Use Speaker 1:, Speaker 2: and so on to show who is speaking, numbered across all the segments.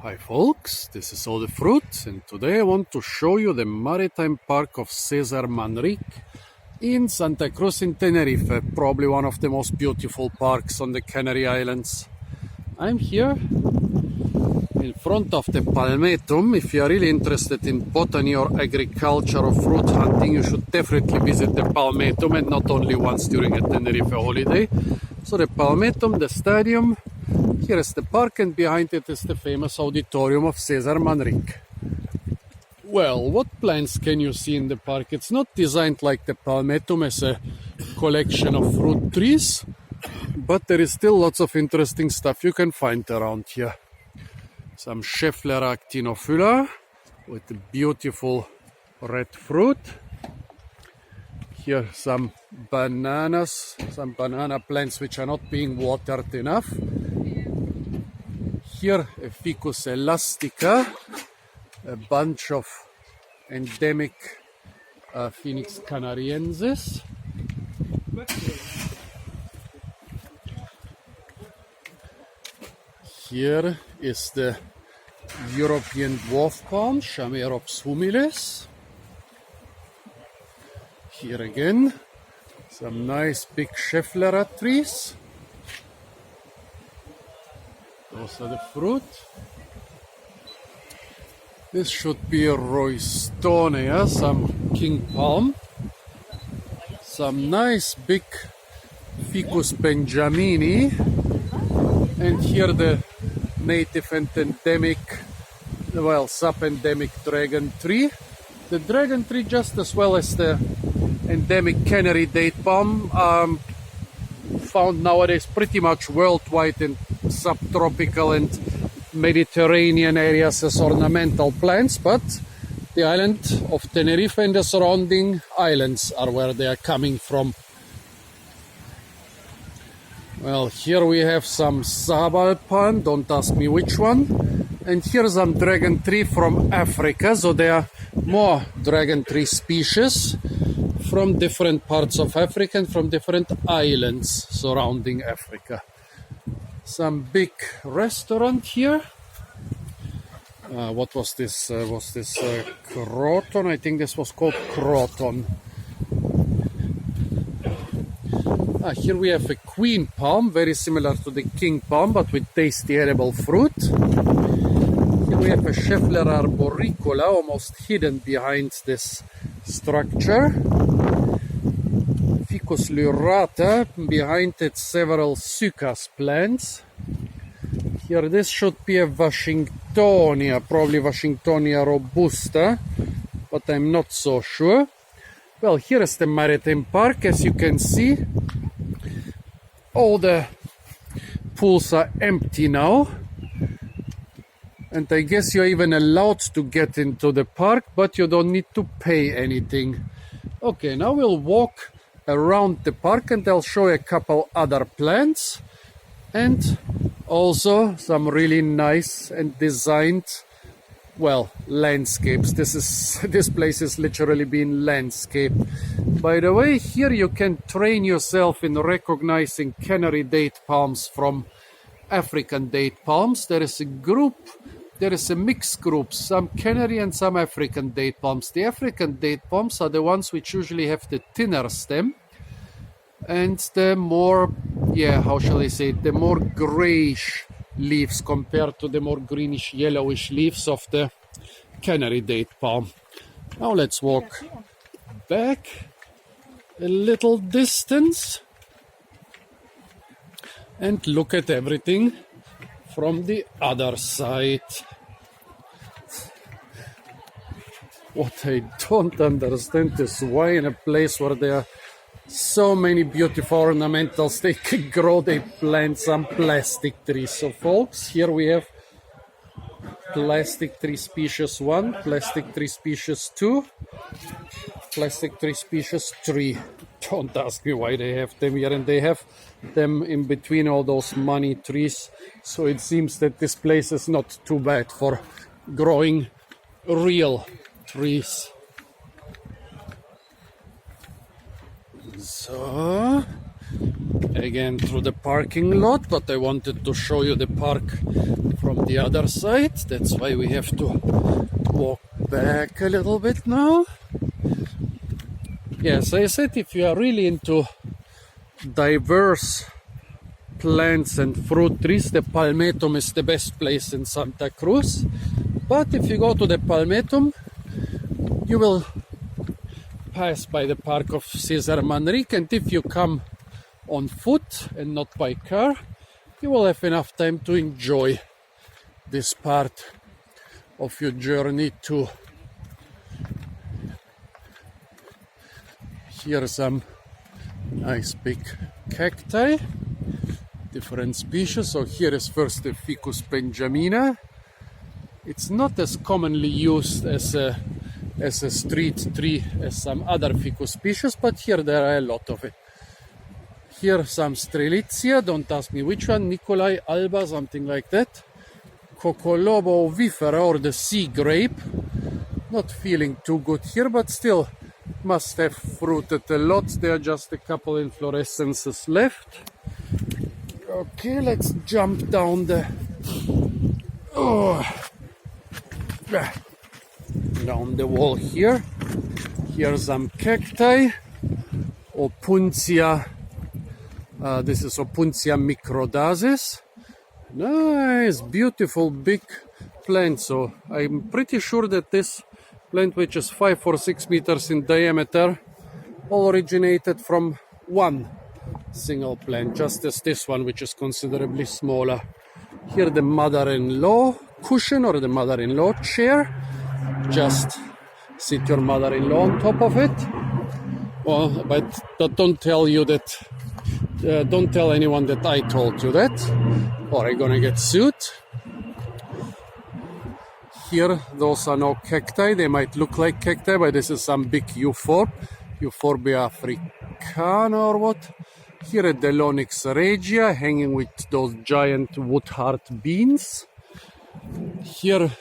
Speaker 1: Hi folks, this is All the Fruit, and today I want to show you the maritime park of Cesar Manrique in Santa Cruz in Tenerife, probably one of the most beautiful parks on the Canary Islands. I'm here in front of the Palmetum. If you are really interested in botany or agriculture or fruit hunting, you should definitely visit the Palmetum, and not only once during a Tenerife holiday. So the Palmetum, the stadium, here is the park, and behind it is the famous auditorium of Cesar Manrique. Well, what plants can you see in the park? It's not designed like the Palmetum as a collection of fruit trees, but there is still lots of interesting stuff you can find around here. Some Schefflera actinophylla with the beautiful red fruit. Here some bananas, some banana plants which are not being watered enough. Here a Ficus elastica, a bunch of endemic Phoenix canariensis. Here is the European dwarf palm, Chamerops humilis. Here again, some nice big Schefflera trees. Those are the fruit. This should be a Roystonea, some king palm. Some nice big Ficus benjamini. And here the native and endemic, well, sub-endemic dragon tree. The dragon tree, just as well as the endemic canary date palm, found nowadays pretty much worldwide in subtropical and Mediterranean areas as ornamental plants, but the island of Tenerife and the surrounding islands are where they are coming from. Well, here we have some sabal palm, don't ask me which one. And here's some dragon tree from Africa, so there are more dragon tree species from different parts of Africa and from different islands surrounding Africa. Some big restaurant here. What was this? Was this Croton? I think this was called Croton. Here we have a queen palm, very similar to the king palm, but with tasty edible fruit. Here we have a Schefflera arboricola, almost hidden behind this structure. Ficus lyrata, behind it several Sucas plants. Here this should be a Washingtonia, probably Washingtonia robusta, but I'm not so sure. Well, here is the Maritime Park. As you can see, all the pools are empty now. And I guess you're even allowed to get into the park, but you don't need to pay anything. Okay, now we'll walk around the park and I'll show you a couple other plants and also some really nice and designed, well, landscapes. This place is literally being landscaped. By the way, here you can train yourself in recognizing canary date palms from African date palms. There is a mixed group, some canary and some African date palms. The African date palms are the ones which usually have the thinner stem and the more, how shall I say it, the more grayish leaves compared to the more greenish yellowish leaves of the canary date palm. Now let's walk back a little distance and look at everything from the other side. What I don't understand is why in a place where there are so many beautiful ornamentals, they can grow, they plant some plastic trees. So folks, here we have plastic tree species 1, plastic tree species 2, plastic tree species 3. Don't ask me why they have them here, and they have them in between all those money trees. So it seems that this place is not too bad for growing real trees. So again through the parking lot, but I wanted to show you the park from the other side. That's why we have to walk back a little bit now. Yes, I said if you are really into diverse plants and fruit trees, the Palmetto is the best place in Santa Cruz. But if you go to the Palmetto, you will pass by the park of Cesar Manrique, and if you come on foot and not by car, you will have enough time to enjoy this part of your journey too. Here are some nice big cacti, different species. So here is first the Ficus benjamina. It's not as commonly used as a street tree as some other ficus species, but here there are a lot of it. Here some Strelitzia, don't ask me which one, Nicolai alba, something like that. Cocolobo ovifera, or the sea grape. Not feeling too good here, but still must have fruited a lot. There are just a couple inflorescences left. Okay, let's jump down down the wall here. Here's some cacti. Opuntia. This is Opuntia microdasis. Nice, beautiful, big plant. So I'm pretty sure that this plant, which is 5 or 6 meters in diameter, all originated from one single plant, just as this one, which is considerably smaller. Here the mother-in-law cushion, or the mother-in-law chair. Just sit your mother-in-law on top of it. Well, but don't tell you that. Don't tell anyone that I told you that, or I'm gonna get sued. Here, those are no cacti. They might look like cacti, but this is some big Euphorbia africana or what. Here at the Delonix regia, hanging with those giant wood heart beans. Here,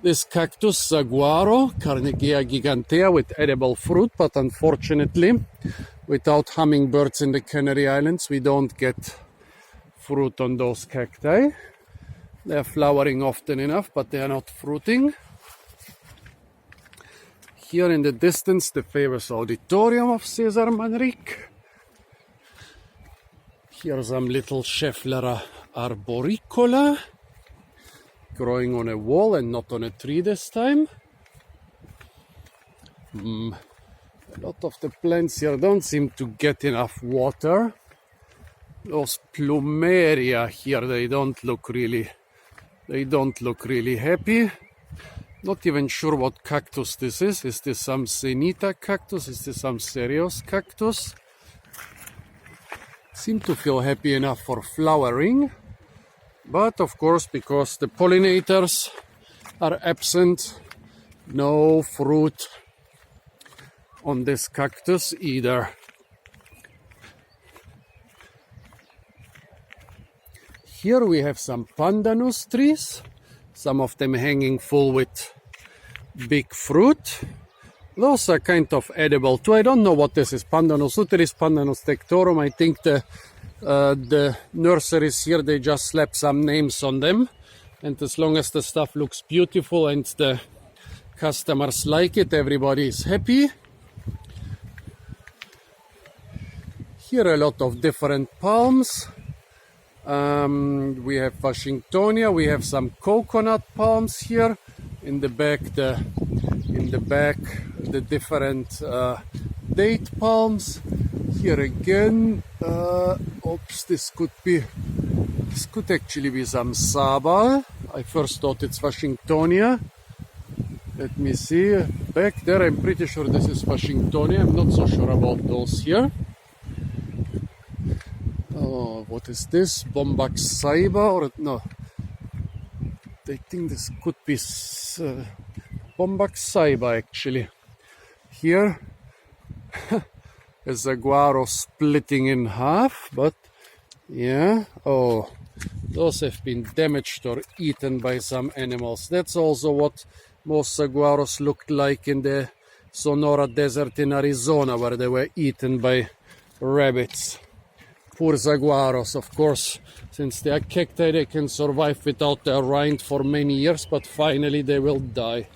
Speaker 1: this cactus saguaro, Carnegie gigantea, with edible fruit, but unfortunately, without hummingbirds in the Canary Islands, we don't get fruit on those cacti. They are flowering often enough, but they are not fruiting. Here in the distance, the famous auditorium of Cesar Manrique. Here's some little Schefflera arboricola, growing on a wall and not on a tree this time. A lot of the plants here don't seem to get enough water. Those plumeria here, they don't look really happy. Not even sure what cactus this is. Is this some Senita cactus? Is this some Cereus cactus? Seem to feel happy enough for flowering. But of course, because the pollinators are absent, no fruit on this cactus either. Here we have some pandanus trees, some of them hanging full with big fruit. Those are kind of edible too. I don't know what this is. Pandanus uteris, Pandanus tectorum. I think the nurseries here, they just slap some names on them. And as long as the stuff looks beautiful and the customers like it, everybody is happy. Here are a lot of different palms. We have Washingtonia. We have some coconut palms here. In the back, the different date palms. Here again, this could actually be some Sabal. I first thought it's Washingtonia. Let me see. Back there, I'm pretty sure this is Washingtonia. I'm not so sure about those here. Oh, what is this? Bombax Saiba, or no? I think this could be Bombax Saiba actually. Here, a saguaro splitting in half, but yeah. Oh, those have been damaged or eaten by some animals. That's also what most saguaros looked like in the Sonora Desert in Arizona, where they were eaten by rabbits. Poor zaguaros, of course, since they are cacti, they can survive without their rind for many years, but finally they will die.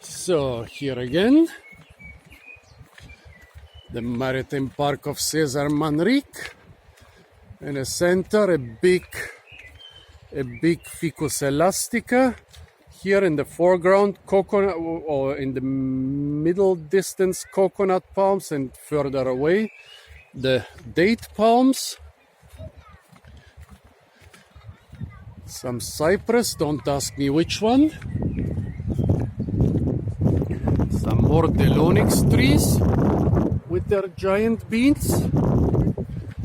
Speaker 1: So here again, the maritime park of Cesar Manrique. In the center, a big Ficus elastica. Here in the foreground, coconut, or in the middle distance, coconut palms, and further away, the date palms. Some cypress, don't ask me which one. Some more Delonix trees with their giant beans.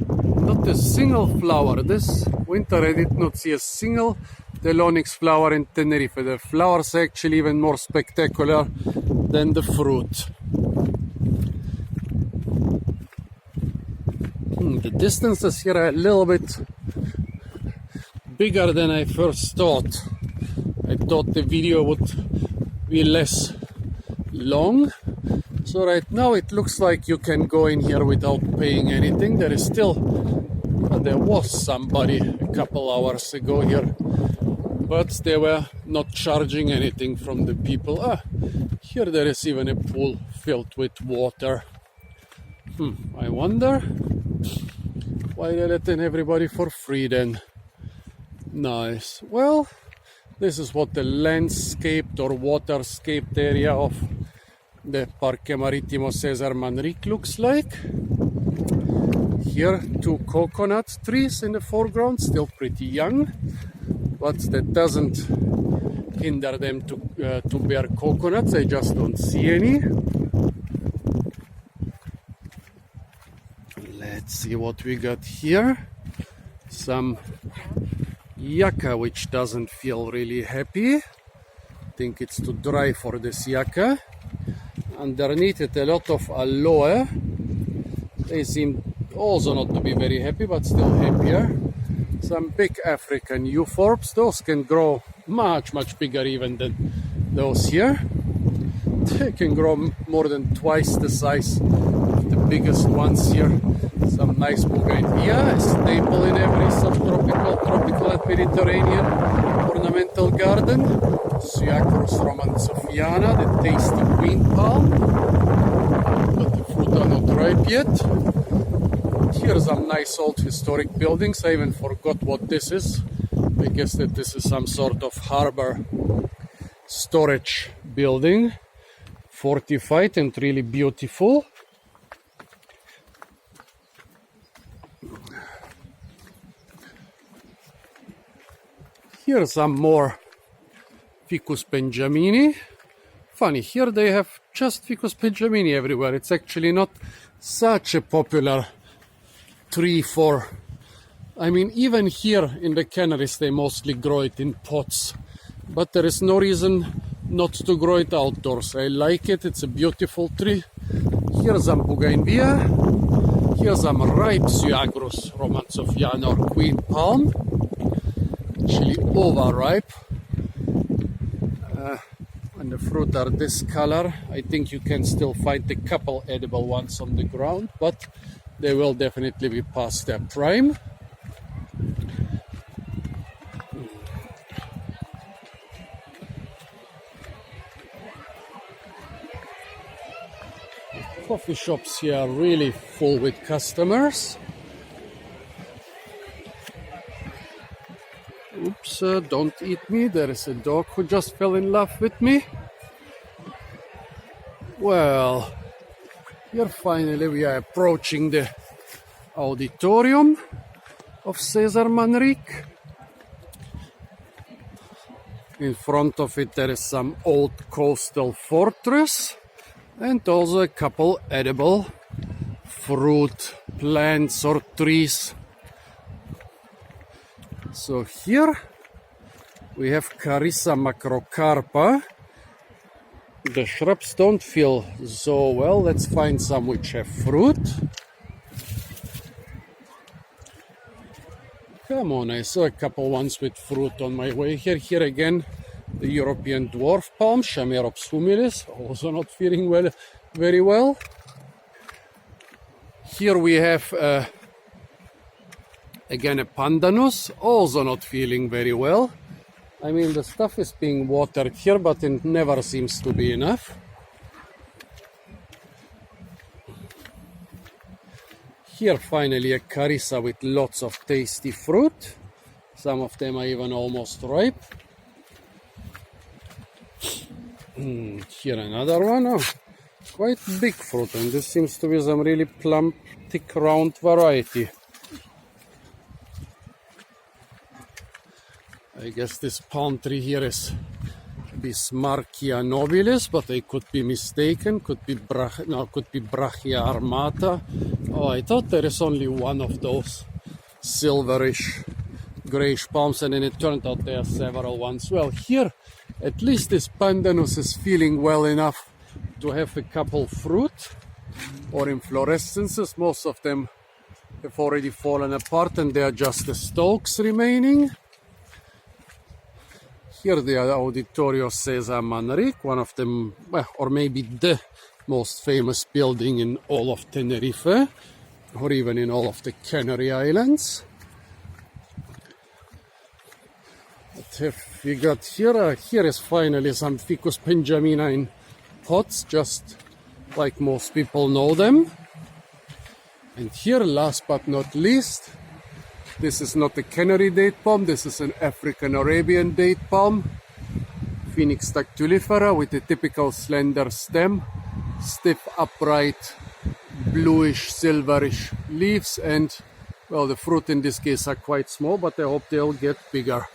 Speaker 1: Not a single flower. This winter I did not see a single Delonix flower in Tenerife. The flowers are actually even more spectacular than the fruit. The distances here are a little bit bigger than I first thought. I thought the video would be less long. So right now it looks like you can go in here without paying anything. There is still, there was somebody a couple hours ago here, but they were not charging anything from the people. Here there is even a pool filled with water. I wonder why they're letting everybody for free then. Nice. Well, this is what the landscaped or waterscaped area of the Parque Maritimo Cesar Manrique looks like. Here, 2 coconut trees in the foreground, still pretty young, but that doesn't hinder them to bear coconuts. I just don't see any. Let's see what we got here. Some yucca, which doesn't feel really happy. I think it's too dry for this yucca. Underneath it, a lot of aloe. They seem also not to be very happy, but still happier. Some big African euphorbs. Those can grow much bigger even than those here. They can grow more than twice the size of the biggest ones here. Some nice bougainvillea, a staple in every subtropical, tropical and Mediterranean ornamental garden. Cruz romanzofiana, the tasty queen palm, but the fruit are not ripe yet. Here are some nice old historic buildings. I even forgot what this is. I guess that this is some sort of harbor storage building, fortified and really beautiful. Here are some more Ficus benjamini. Funny, here they have just Ficus benjamini everywhere. It's actually not such a popular tree for... I mean, even here in the Canaries they mostly grow it in pots. But there is no reason not to grow it outdoors. I like it, it's a beautiful tree. Here's some bougainvillea. Here's some ripe Cruz romanzofiana or queen palm. Actually overripe. When the fruit are this color, I think you can still find a couple edible ones on the ground, but they will definitely be past their prime. Coffee shops here are really full with customers. Oops, don't eat me. There is a dog who just fell in love with me. Well, here finally we are approaching the auditorium of Cesar Manrique. In front of it there is some old coastal fortress and also a couple edible fruit plants or trees. So here we have Carissa macrocarpa. The shrubs don't feel so well. Let's find some which have fruit. Come on, I saw a couple ones with fruit on my way here. Here again, the European dwarf palm, Chamerops humilis, also not feeling well, very well. Here we have again a pandanus, also not feeling very well. I mean, the stuff is being watered here, but it never seems to be enough. Here finally a carissa with lots of tasty fruit. Some of them are even almost ripe. Here another one. Oh, quite big fruit, and this seems to be some really plump, thick, round variety. I guess this palm tree here is Bismarckia nobilis, but I could be mistaken. Could be Brachia armata. Oh, I thought there is only one of those silverish, grayish palms, and then it turned out there are several ones. Well, here, at least this pandanus is feeling well enough to have a couple fruit or inflorescences. Most of them have already fallen apart, and they are just the stalks remaining. Here the Auditorio Cesar Manrique, one of them, well, or maybe the most famous building in all of Tenerife, or even in all of the Canary Islands. What have we got here? Here is finally some Ficus benjamina in pots, just like most people know them. And here, last but not least, this is not a Canary date palm, this is an African Arabian date palm, Phoenix dactylifera, with a typical slender stem, stiff, upright, bluish, silverish leaves, and, well, the fruit in this case are quite small, but I hope they'll get bigger.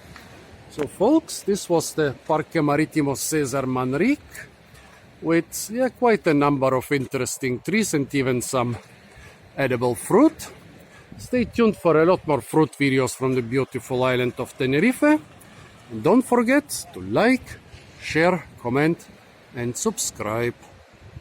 Speaker 1: So, folks, this was the Parque Maritimo Cesar Manrique, with quite a number of interesting trees and even some edible fruit. Stay tuned for a lot more fruit videos from the beautiful island of Tenerife. And don't forget to like, share, comment, and subscribe.